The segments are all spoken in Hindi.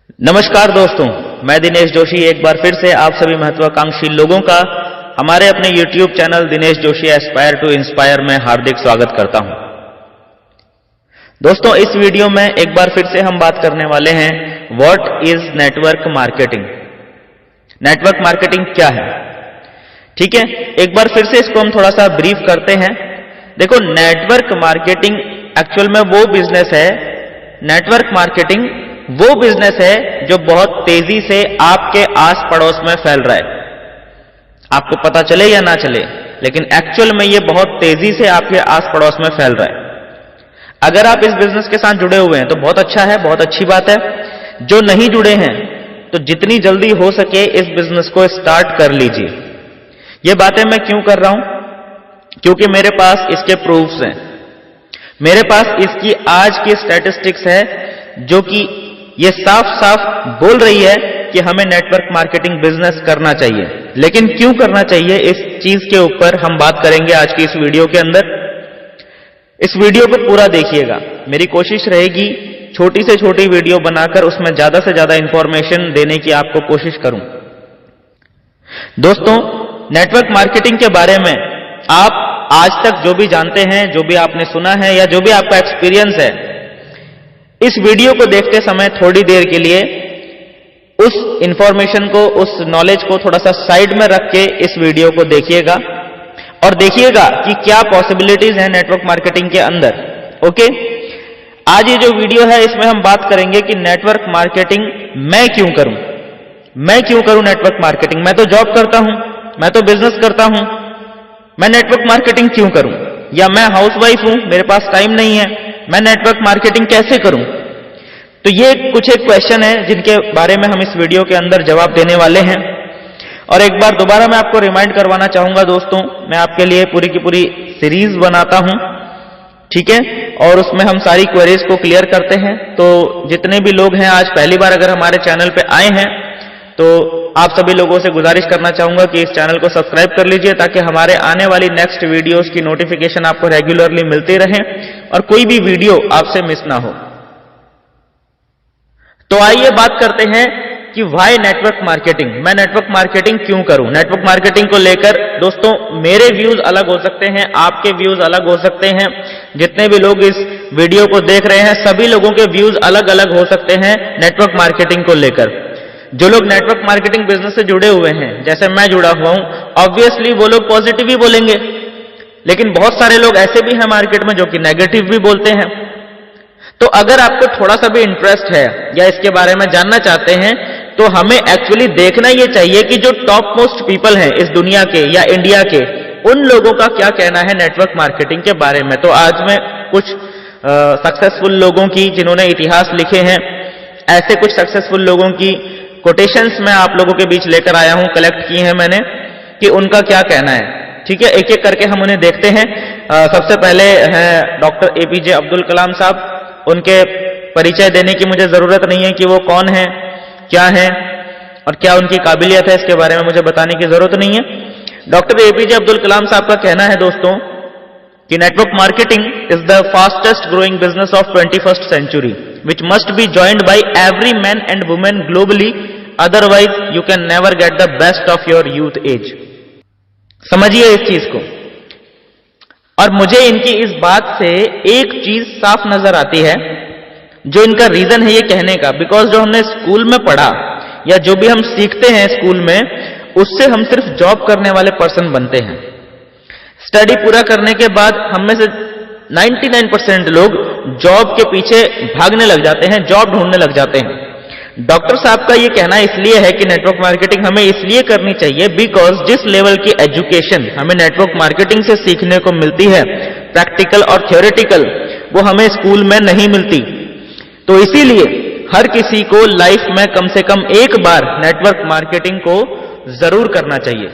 नमस्कार दोस्तों, मैं दिनेश जोशी एक बार फिर से आप सभी महत्वाकांक्षी लोगों का हमारे अपने YouTube channel Dinesh Joshi aspire to inspire में हार्दिक स्वागत करता हूं। दोस्तों, इस वीडियो में एक बार फिर से हम बात करने वाले हैं what is network marketing. Network marketing क्या है? ठीक है, एक बार फिर से इसको हम थोड़ा सा ब्रीफ करते हैं। देखो, नेटवर्क मार्केटिंग एक्चुअल में वो बिजनेस है, नेटवर्क मार्केटिंग वो बिजनेस है जो बहुत तेजी से आपके आस पड़ोस में फैल रहा है। आपको पता चले या ना चले, लेकिन एक्चुअल में ये बहुत तेजी से आपके आस पड़ोस में फैल रहा है। अगर आप इस बिजनेस के साथ जुड़े हुए हैं तो बहुत अच्छा है, बहुत अच्छी बात है। जो नहीं जुड़े हैं तो जितनी जल्दी हो सके इस बिजनेस को स्टार्ट कर लीजिए। ये बातें मैं क्यों कर रहा हूं? क्योंकि मेरे पास इसके प्रूफ्स हैं। मेरे पास इसकी आज की स्टैटिस्टिक्स है जो कि ये साफ साफ बोल रही है कि हमें नेटवर्क मार्केटिंग बिजनेस करना चाहिए। लेकिन क्यों करना चाहिए, इस चीज के ऊपर हम बात करेंगे आज की इस वीडियो के अंदर। इस वीडियो को पूरा देखिएगा। मेरी कोशिश रहेगी छोटी से छोटी वीडियो बनाकर उसमें ज्यादा से ज्यादा इंफॉर्मेशन देने की आपको कोशिश करूं। दोस्तों, नेटवर्क मार्केटिंग के बारे में आप आज तक जो भी जानते हैं, जो भी आपने सुना है या जो भी आपका एक्सपीरियंस है, इस वीडियो को देखते समय थोड़ी देर के लिए उस इंफॉर्मेशन को, उस नॉलेज को थोड़ा सा साइड में रख के इस वीडियो को देखिएगा और देखिएगा कि क्या पॉसिबिलिटीज हैं नेटवर्क मार्केटिंग के अंदर। ओके, आज ये जो वीडियो है इसमें हम बात करेंगे कि नेटवर्क मार्केटिंग मैं क्यों करूं। मैं क्यों करूं नेटवर्क मार्केटिंग? मैं तो जॉब करता हूं, मैं तो बिजनेस करता हूं, मैं नेटवर्क मार्केटिंग क्यों करूं? या मैं हाउसवाइफ हूं, मेरे पास टाइम नहीं है, मैं नेटवर्क मार्केटिंग कैसे करूं? तो ये कुछ एक क्वेश्चन है जिनके बारे में हम इस वीडियो के अंदर जवाब देने वाले हैं। और एक बार दोबारा मैं आपको रिमाइंड करवाना चाहूंगा दोस्तों, मैं आपके लिए पूरी की पूरी सीरीज बनाता हूं, ठीक है, और उसमें हम सारी क्वेरीज को क्लियर करते हैं। तो जितने भी लोग हैं आज पहली बार अगर हमारे चैनल पे आए हैं तो आप सभी लोगों से गुजारिश करना चाहूंगा कि इस चैनल को सब्सक्राइब कर लीजिए ताकि हमारे आने वाली नेक्स्ट वीडियोस की नोटिफिकेशन आपको रेगुलरली मिलती रहे और कोई भी वीडियो आपसे मिस ना हो। तो आइए बात करते हैं कि व्हाई नेटवर्क मार्केटिंग। मैं नेटवर्क मार्केटिंग क्यों करूं? नेटवर्क मार्केटिंग को लेकर दोस्तों मेरे व्यूज अलग हो सकते हैं, आपके व्यूज अलग हो सकते हैं। जितने भी लोग इस वीडियो को देख रहे हैं सभी लोगों के व्यूज अलग अलग हो सकते हैं नेटवर्क मार्केटिंग को लेकर। जो लोग नेटवर्क मार्केटिंग बिजनेस से जुड़े हुए हैं, जैसे मैं जुड़ा हुआ हूं, ऑब्वियसली वो लोग पॉजिटिव ही बोलेंगे, लेकिन बहुत सारे लोग ऐसे भी हैं मार्केट में जो कि नेगेटिव भी बोलते हैं। तो अगर आपको थोड़ा सा भी इंटरेस्ट है या इसके बारे में जानना चाहते हैं तो हमें एक्चुअली देखना यह चाहिए कि जो टॉप मोस्ट पीपल हैं इस दुनिया के या इंडिया के, उन लोगों का क्या कहना है नेटवर्क मार्केटिंग के बारे में। तो आज मैं कुछ सक्सेसफुल लोगों की, जिन्होंने इतिहास लिखे हैं, ऐसे कुछ सक्सेसफुल लोगों की कोटेशंस मैं आप लोगों के बीच लेकर आया हूं, कलेक्ट की हैं मैंने, कि उनका क्या कहना है। ठीक है, एक एक करके हम उन्हें देखते हैं। सबसे पहले हैं डॉक्टर एपीजे अब्दुल कलाम साहब। उनके परिचय देने की मुझे जरूरत नहीं है कि वो कौन है, क्या है और क्या उनकी काबिलियत है, इसके बारे में मुझे बताने की जरूरत नहीं है। डॉक्टर एपीजे अब्दुल कलाम साहब का कहना है दोस्तों कि network marketing is the fastest growing business of 21st century which must be joined by every man and woman globally, otherwise you can never get the best of your youth age। समझिए इस चीज को। और मुझे इनकी इस बात से एक चीज साफ नजर आती है, जो इनका रीजन है ये कहने का, बिकॉज जो हमने स्कूल में पढ़ा या जो भी हम सीखते हैं स्कूल में, उससे हम सिर्फ जॉब करने वाले पर्सन बनते हैं। स्टडी पूरा करने के बाद हम में से 99% लोग जॉब के पीछे भागने लग जाते हैं, जॉब ढूंढने लग जाते हैं। डॉक्टर साहब का ये कहना इसलिए है कि नेटवर्क मार्केटिंग हमें इसलिए करनी चाहिए बिकॉज जिस लेवल की एजुकेशन हमें नेटवर्क मार्केटिंग से सीखने को मिलती है, प्रैक्टिकल और थ्योरेटिकल, वो हमें स्कूल में नहीं मिलती। तो इसीलिए हर किसी को लाइफ में कम से कम एक बार नेटवर्क मार्केटिंग को जरूर करना चाहिए।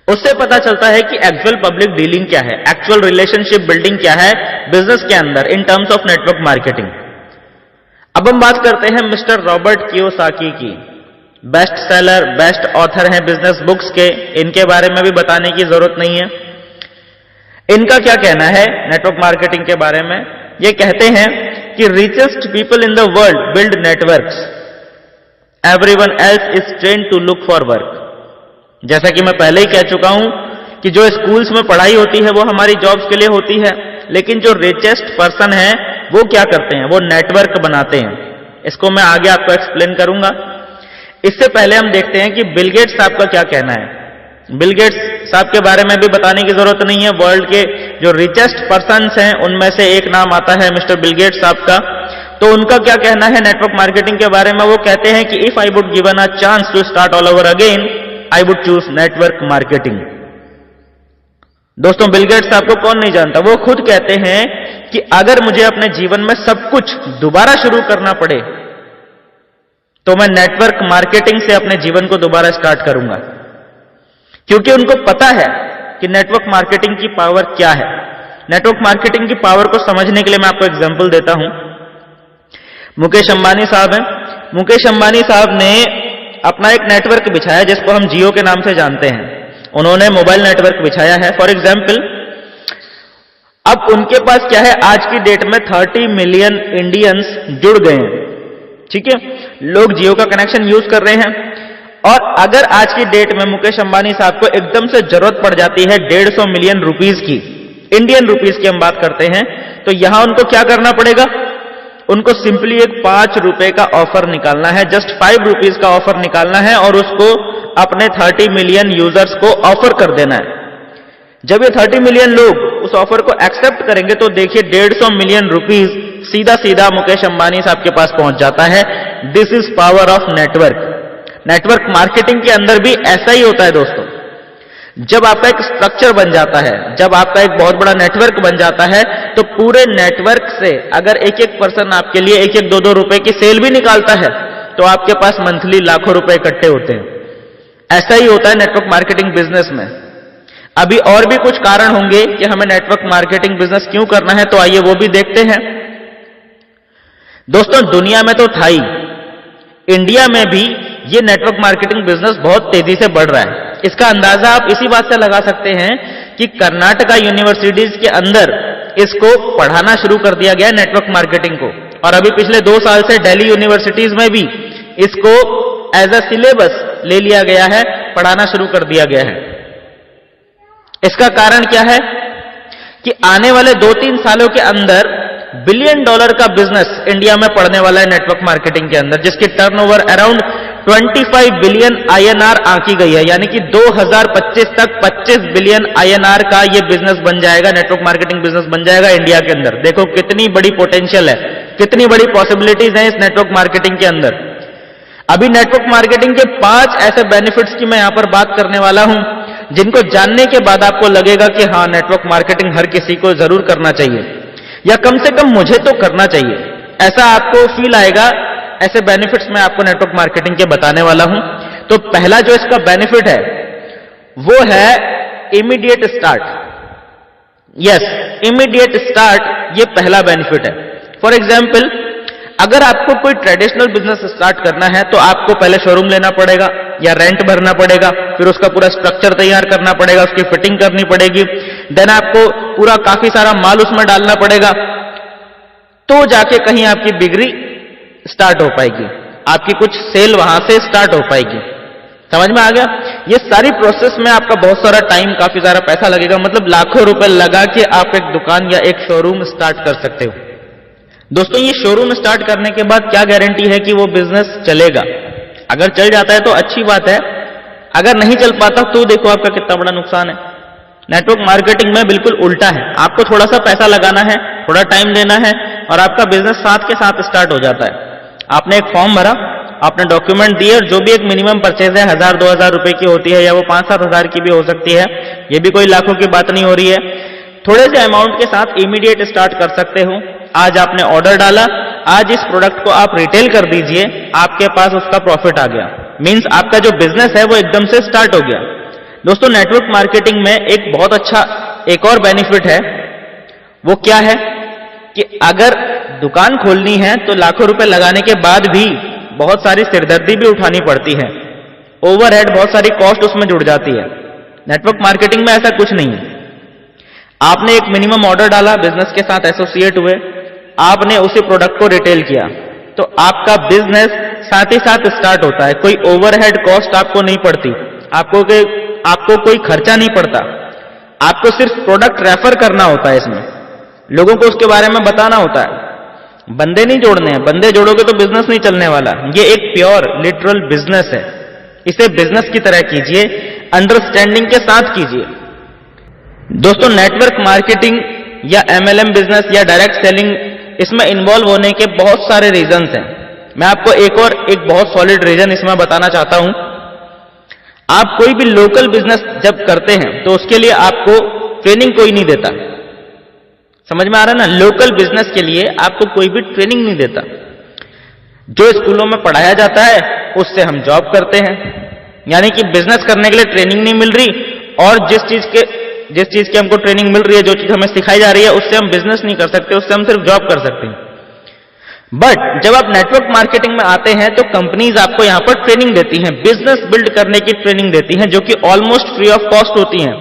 उससे पता चलता है कि एक्चुअल पब्लिक डीलिंग क्या है, एक्चुअल रिलेशनशिप बिल्डिंग क्या है बिजनेस के अंदर in terms of network marketing. अब हम बात करते हैं मिस्टर रॉबर्ट कियोसाकी की। बेस्ट सेलर, बेस्ट ऑथर हैं बिजनेस बुक्स के, इनके बारे में भी बताने की जरूरत नहीं है। इनका क्या कहना है नेटवर्क मार्केटिंग के बारे में? ये कहते हैं कि richest people in the world build networks everyone else is trained to look for work. जैसा कि मैं पहले ही कह चुका हूं कि जो स्कूल्स में पढ़ाई होती है वो हमारी जॉब्स के लिए होती है, लेकिन जो रिचेस्ट पर्सन है वो क्या करते हैं, वो नेटवर्क बनाते हैं। इसको मैं आगे आपको एक्सप्लेन करूंगा। इससे पहले हम देखते हैं कि बिल गेट्स साहब का क्या कहना है। बिल गेट्स साहब के बारे में भी बताने की जरूरत नहीं है। वर्ल्ड के जो रिचेस्ट पर्सन्स हैं उनमें से एक नाम आता है मिस्टर बिल गेट्स साहब का। तो उनका क्या कहना है नेटवर्क मार्केटिंग के बारे में? वो कहते हैं कि if I would given a chance to start all over again I would choose network marketing. दोस्तों, बिल गेट्स साहब को कौन नहीं जानता। वो खुद कहते हैं कि अगर मुझे अपने जीवन में सब कुछ दोबारा शुरू करना पड़े तो मैं नेटवर्क मार्केटिंग से अपने जीवन को दोबारा स्टार्ट करूंगा, क्योंकि उनको पता है कि नेटवर्क मार्केटिंग की पावर क्या है। नेटवर्क मार्केटिंग की पावर को समझने के लिए मैं आपको एग्जांपल देता हूं। मुकेश अंबानी साहब हैं। मुकेश अंबानी साहब ने अपना एक नेटवर्क बिछाया जिसको हम जियो के नाम से जानते हैं। उन्होंने मोबाइल नेटवर्क बिछाया है। फॉर एग्जाम्पल, अब उनके पास क्या है, आज की डेट में 30 मिलियन इंडियंस जुड़ गए हैं। ठीक है, लोग जियो का कनेक्शन यूज कर रहे हैं। और अगर आज की डेट में मुकेश अंबानी साहब को एकदम से जरूरत पड़ जाती है 150 मिलियन रुपीस की, इंडियन रुपीस की हम बात करते हैं, तो यहां उनको क्या करना पड़ेगा? उनको सिंपली एक 5 रुपए का ऑफर निकालना है, जस्ट 5 रुपीज का ऑफर निकालना है और उसको अपने 30 मिलियन यूजर्स को ऑफर कर देना है। जब ये 30 मिलियन लोग उस ऑफर को एक्सेप्ट करेंगे तो देखिए 150 मिलियन रुपीस सीधा सीधा मुकेश अंबानी साहब के पास पहुंच जाता है। This is power of network. Network marketing के अंदर भी ऐसा ही होता है दोस्तों। जब आपका एक स्ट्रक्चर बन जाता है, जब आपका एक बहुत बड़ा नेटवर्क बन जाता है, तो पूरे नेटवर्क से अगर एक एक पर्सन आपके लिए 1-1, 2-2 रुपए की सेल भी निकालता है तो आपके पास मंथली लाखों रुपए इकट्ठे होते हैं। ऐसा ही होता है नेटवर्क मार्केटिंग बिजनेस में। अभी और भी कुछ कारण होंगे कि हमें नेटवर्क मार्केटिंग बिजनेस क्यों करना है, तो आइए वो भी देखते हैं। दोस्तों, दुनिया में तो था ही, इंडिया में भी ये नेटवर्क मार्केटिंग बिजनेस बहुत तेजी से बढ़ रहा है। इसका अंदाजा आप इसी बात से लगा सकते हैं कि कर्नाटका यूनिवर्सिटीज के अंदर इसको पढ़ाना शुरू कर दिया गया है नेटवर्क मार्केटिंग को, और अभी पिछले 2 साल से दिल्ली यूनिवर्सिटीज में भी इसको एज अ सिलेबस ले लिया गया है, पढ़ाना शुरू कर दिया गया है। इसका कारण क्या है कि आने वाले 2-3 सालों के अंदर $1 बिलियन का बिजनेस इंडिया में पड़ने वाला है नेटवर्क मार्केटिंग के अंदर, जिसकी टर्नओवर अराउंड 25 बिलियन INR आंकी गई है। यानी कि 2025 तक 25 बिलियन INR का ये बिजनेस बन जाएगा, नेटवर्क मार्केटिंग बिजनेस बन जाएगा इंडिया के अंदर। देखो कितनी बड़ी पोटेंशियल है, कितनी बड़ी पॉसिबिलिटीज हैं इस नेटवर्क मार्केटिंग के अंदर। अभी नेटवर्क मार्केटिंग के 5 ऐसे बेनिफिट्स की मैं यहां पर बात करने वाला हूं, जिनको जानने के बाद आपको लगेगा कि हां, नेटवर्क मार्केटिंग हर किसी को जरूर करना चाहिए, या कम से कम मुझे तो करना चाहिए, ऐसा आपको फील आएगा। ऐसे बेनिफिट्स मैं आपको नेटवर्क मार्केटिंग के बताने वाला हूं। तो पहला जो इसका बेनिफिट है वो है immediate start. Yes, immediate start, ये पहला बेनिफिट है। फॉर एग्जाम्पल, अगर आपको कोई ट्रेडिशनल बिजनेस स्टार्ट करना है तो आपको पहले शोरूम लेना पड़ेगा या रेंट भरना पड़ेगा, फिर उसका पूरा स्ट्रक्चर तैयार करना पड़ेगा, उसकी फिटिंग करनी पड़ेगी, देन आपको पूरा काफी सारा माल उसमें डालना पड़ेगा, तो जाके कहीं आपकी बिक्री स्टार्ट हो पाएगी, आपकी कुछ सेल वहां से स्टार्ट हो पाएगी। समझ में आ गया? ये सारी प्रोसेस में आपका बहुत सारा टाइम, काफी सारा पैसा लगेगा, मतलब लाखों रुपए लगा के आप एक दुकान या एक शोरूम स्टार्ट कर सकते हो। दोस्तों, ये शोरूम स्टार्ट करने के बाद क्या गारंटी है कि वो बिजनेस चलेगा? अगर चल जाता है तो अच्छी बात है, अगर नहीं चल पाता तो देखो आपका कितना बड़ा नुकसान है। नेटवर्क मार्केटिंग में बिल्कुल उल्टा है, आपको थोड़ा सा पैसा लगाना है, थोड़ा टाइम देना है और आपका बिजनेस साथ के साथ स्टार्ट हो जाता है। आपने एक फॉर्म भरा, आपने डॉक्यूमेंट दिए, और जो भी एक मिनिमम परचेज है 1000-2000 रुपए की होती है, या वो 5-7 हजार की भी हो सकती है, ये भी कोई लाखों की बात नहीं हो रही है। थोड़े से अमाउंट के साथ इमीडिएट स्टार्ट कर सकते हो। आज आपने ऑर्डर डाला, आज इस प्रोडक्ट को आप रिटेल कर दीजिए, आपके पास उसका प्रॉफिट आ गया, मींस आपका जो बिजनेस है वो एकदम से स्टार्ट हो गया। दोस्तों, नेटवर्क मार्केटिंग में एक बहुत अच्छा एक और बेनिफिट है, वो क्या है कि अगर दुकान खोलनी है तो लाखों रुपए लगाने के बाद भी बहुत सारी सिरदर्दी भी उठानी पड़ती है, ओवरहेड, बहुत सारी कॉस्ट उसमें जुड़ जाती है। नेटवर्क मार्केटिंग में ऐसा कुछ नहीं है। आपने एक मिनिमम ऑर्डर डाला, बिजनेस के साथ एसोसिएट हुए, आपने उसी प्रोडक्ट को रिटेल किया, तो आपका बिजनेस साथ ही साथ स्टार्ट होता है। कोई ओवरहेड कॉस्ट आपको नहीं पड़ती, आपको कोई खर्चा नहीं पड़ता, आपको सिर्फ प्रोडक्ट रेफर करना होता है, इसमें लोगों को उसके बारे में बताना होता है, बंदे नहीं जोड़ने हैं। बंदे जोड़ोगे तो बिजनेस नहीं चलने वाला। ये एक प्योर लिटरल बिजनेस है, इसे बिजनेस की तरह कीजिए, अंडरस्टैंडिंग के साथ कीजिए। दोस्तों, नेटवर्क मार्केटिंग या MLM बिजनेस या डायरेक्ट सेलिंग, इसमें इन्वॉल्व होने के बहुत सारे रीजंस हैं। मैं आपको एक बहुत सॉलिड रीजन इसमें बताना चाहता हूं। आप कोई भी लोकल बिजनेस जब करते हैं तो उसके लिए आपको ट्रेनिंग कोई नहीं देता। समझ में आ रहा है ना? लोकल बिजनेस के लिए आपको कोई भी ट्रेनिंग नहीं देता। जो स्कूलों में पढ़ाया जाता है उससे हम जॉब करते हैं, यानी कि बिजनेस करने के लिए ट्रेनिंग नहीं मिल रही, और जिस चीज की हमको ट्रेनिंग मिल रही है, जो चीज हमें सिखाई जा रही है, उससे हम बिजनेस नहीं कर सकते, उससे हम सिर्फ जॉब कर सकते हैं। बट जब आप नेटवर्क मार्केटिंग में आते हैं तो कंपनीज आपको यहां पर ट्रेनिंग देती हैं, बिजनेस बिल्ड करने की ट्रेनिंग देती हैं, जो कि ऑलमोस्ट फ्री ऑफ कॉस्ट होती हैं।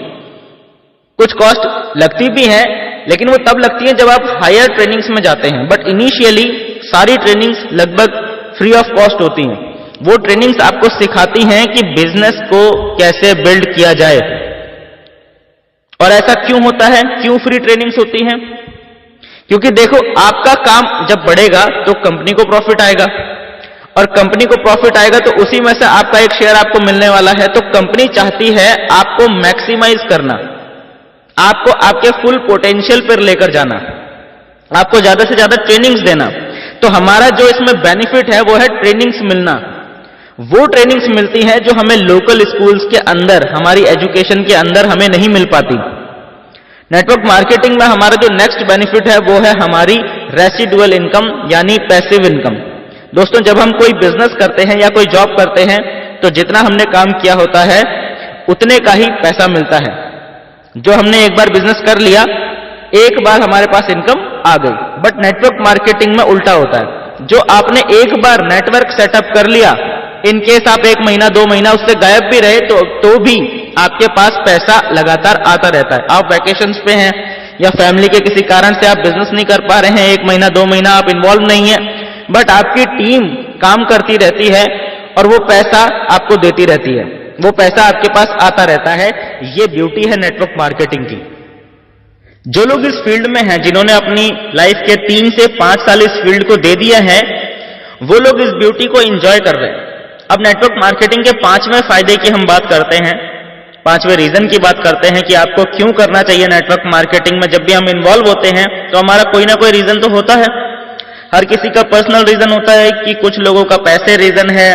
कुछ कॉस्ट लगती भी है, लेकिन वो तब लगती है जब आप हायर ट्रेनिंग्स में जाते हैं। बट इनिशियली सारी ट्रेनिंग्स लगभग फ्री ऑफ कॉस्ट होती हैं। वो ट्रेनिंग्स आपको सिखाती हैं कि बिजनेस को कैसे बिल्ड किया जाए। और ऐसा क्यों होता है, क्यों फ्री ट्रेनिंग्स होती हैं? क्योंकि देखो, आपका काम जब बढ़ेगा तो कंपनी को प्रॉफिट आएगा, और कंपनी को प्रॉफिट आएगा तो उसी में से आपका एक शेयर आपको मिलने वाला है। तो कंपनी चाहती है आपको मैक्सिमाइज करना, आपको आपके फुल पोटेंशियल पर लेकर जाना, आपको ज्यादा से ज्यादा ट्रेनिंग्स देना। तो हमारा जो इसमें बेनिफिट है वो है ट्रेनिंग्स मिलना। वो ट्रेनिंग्स मिलती हैं जो हमें लोकल स्कूल्स के अंदर, हमारी एजुकेशन के अंदर हमें नहीं मिल पाती। नेटवर्क मार्केटिंग में हमारा जो नेक्स्ट बेनिफिट है वो है हमारी रेसिडुअल इनकम, यानी पैसिव इनकम। दोस्तों, जब हम कोई बिजनेस करते हैं या कोई जॉब करते हैं तो जितना हमने काम किया होता है उतने का ही पैसा मिलता है। जो हमने एक बार बिजनेस कर लिया, एक बार हमारे पास इनकम आ गई। बट नेटवर्क मार्केटिंग में उल्टा होता है। जो आपने एक बार नेटवर्क सेटअप कर लिया, इनकेस आप 1 महीना 2 महीना उससे गायब भी रहे तो भी आपके पास पैसा लगातार आता रहता है। आप वैकेशंस पे हैं या फैमिली के किसी कारण से आप बिजनेस नहीं कर पा रहे हैं, 1 महीना 2 महीना आप इन्वॉल्व नहीं है, बट आपकी टीम काम करती रहती है और वो पैसा आपको देती रहती है, वो पैसा आपके पास आता रहता है। ये ब्यूटी है नेटवर्क मार्केटिंग की। जो लोग इस फील्ड में हैं, जिन्होंने अपनी लाइफ के 3 से 5 साल इस फील्ड को दे दिया है, वो लोग इस ब्यूटी को एंजॉय कर रहे हैं। अब नेटवर्क मार्केटिंग के 5वें फायदे की हम बात करते हैं, 5वें रीजन की बात करते हैं कि आपको क्यों करना चाहिए नेटवर्क मार्केटिंग में। जब भी हम इन्वॉल्व होते हैं तो हमारा कोई ना कोई रीजन तो होता है। हर किसी का पर्सनल रीजन होता है, कि कुछ लोगों का पैसे रीजन है,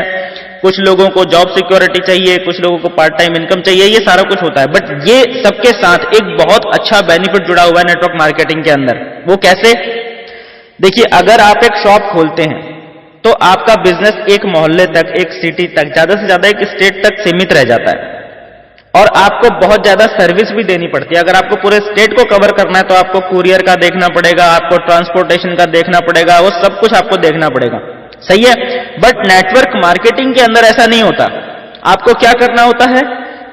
कुछ लोगों को जॉब सिक्योरिटी चाहिए, कुछ लोगों को पार्ट टाइम इनकम चाहिए, ये सारा कुछ होता है। बट ये सबके साथ एक बहुत अच्छा बेनिफिट जुड़ा हुआ है नेटवर्क मार्केटिंग के अंदर। वो कैसे? देखिए, अगर आप एक शॉप खोलते हैं तो आपका बिजनेस एक मोहल्ले तक, एक सिटी तक, ज्यादा से ज्यादा एक स्टेट तक सीमित रह जाता है, और आपको बहुत ज्यादा सर्विस भी देनी पड़ती है। अगर आपको पूरे स्टेट को कवर करना है तो आपको कुरियर का देखना पड़ेगा, आपको ट्रांसपोर्टेशन का देखना पड़ेगा, वो सब कुछ आपको देखना पड़ेगा। सही है? बट नेटवर्क मार्केटिंग के अंदर ऐसा नहीं होता। आपको क्या करना होता है?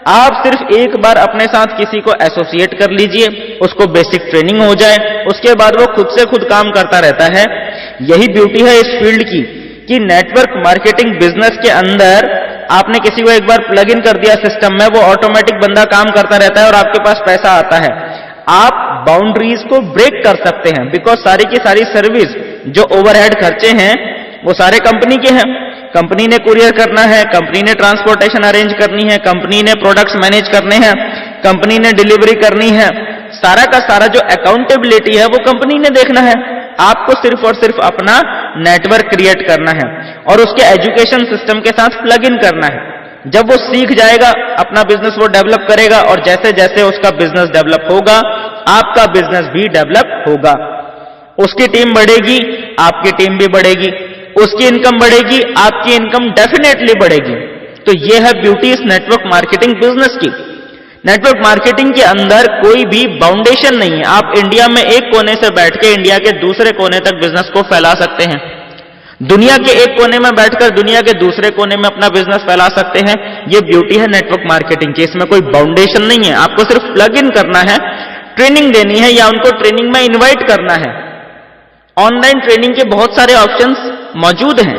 आप सिर्फ एक बार अपने साथ किसी को एसोसिएट कर लीजिए, उसको बेसिक ट्रेनिंग हो जाए, उसके बाद वो खुद से खुद काम करता रहता है। यही ब्यूटी है इस फील्ड की, कि नेटवर्क मार्केटिंग बिजनेस के अंदर आपने किसी को एक बार प्लग इन कर दिया सिस्टम में, वो ऑटोमेटिक बंदा काम करता रहता है और आपके पास पैसा आता है। आप बाउंड्रीज को ब्रेक कर सकते हैं, बिकॉज सारी की सारी सर्विस, जो ओवरहेड खर्चे हैं, वो सारे कंपनी के हैं। कंपनी ने कुरियर करना है, कंपनी ने ट्रांसपोर्टेशन अरेंज करनी है, कंपनी ने प्रोडक्ट्स मैनेज करने हैं, कंपनी ने डिलीवरी करनी है। सारा का सारा जो अकाउंटेबिलिटी है वो कंपनी ने देखना है। आपको सिर्फ और सिर्फ अपना नेटवर्क क्रिएट करना है और उसके एजुकेशन सिस्टम के साथ प्लग इन करना है। जब वो सीख जाएगा, अपना बिजनेस वो डेवलप करेगा, और जैसे जैसे उसका बिजनेस डेवलप होगा, आपका बिजनेस भी डेवलप होगा। उसकी टीम बढ़ेगी, आपकी टीम भी बढ़ेगी, उसकी इनकम बढ़ेगी, आपकी इनकम डेफिनेटली बढ़ेगी। तो ये है ब्यूटी इस नेटवर्क मार्केटिंग बिजनेस की। नेटवर्क मार्केटिंग के अंदर कोई भी बाउंडेशन नहीं है। आप इंडिया में एक कोने से बैठ के इंडिया के दूसरे कोने तक बिजनेस को फैला सकते हैं। दुनिया के एक कोने में बैठकर दुनिया के दूसरे कोने में अपना बिजनेस फैला सकते हैं। ये ब्यूटी है नेटवर्क मार्केटिंग की। इसमें कोई बाउंडेशन नहीं है। आपको सिर्फ प्लग इन करना है, ट्रेनिंग देनी है या उनको ट्रेनिंग में इन्वाइट करना है। ऑनलाइन ट्रेनिंग के बहुत सारे ऑप्शंस मौजूद हैं।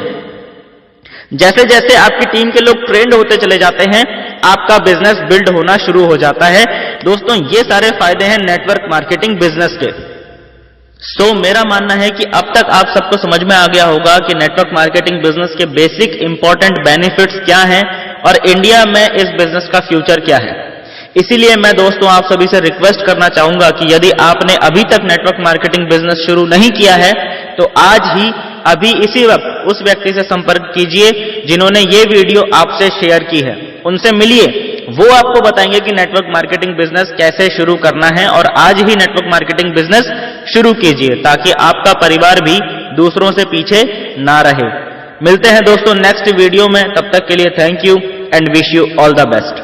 जैसे जैसे आपकी टीम के लोग ट्रेंड होते चले जाते हैं, आपका बिजनेस बिल्ड होना शुरू हो जाता है। दोस्तों, ये सारे फायदे हैं नेटवर्क मार्केटिंग बिजनेस के। मेरा मानना है कि अब तक आप सबको समझ में आ गया होगा कि नेटवर्क मार्केटिंग बिजनेस के बेसिक इंपॉर्टेंट बेनिफिट्स क्या हैं और इंडिया में इस बिजनेस का फ्यूचर क्या है। इसीलिए मैं दोस्तों आप सभी से रिक्वेस्ट करना चाहूंगा कि यदि आपने अभी तक नेटवर्क मार्केटिंग बिजनेस शुरू नहीं किया है तो आज ही अभी इसी वक्त उस व्यक्ति से संपर्क कीजिए जिन्होंने ये वीडियो आपसे शेयर की है, उनसे मिलिए। वो आपको बताएंगे कि नेटवर्क मार्केटिंग बिजनेस कैसे शुरू करना है और आज ही नेटवर्क मार्केटिंग बिजनेस शुरू कीजिए ताकि आपका परिवार भी दूसरों से पीछे ना रहे। मिलते हैं दोस्तों नेक्स्ट वीडियो में, तब तक के लिए thank you and wish you all the best.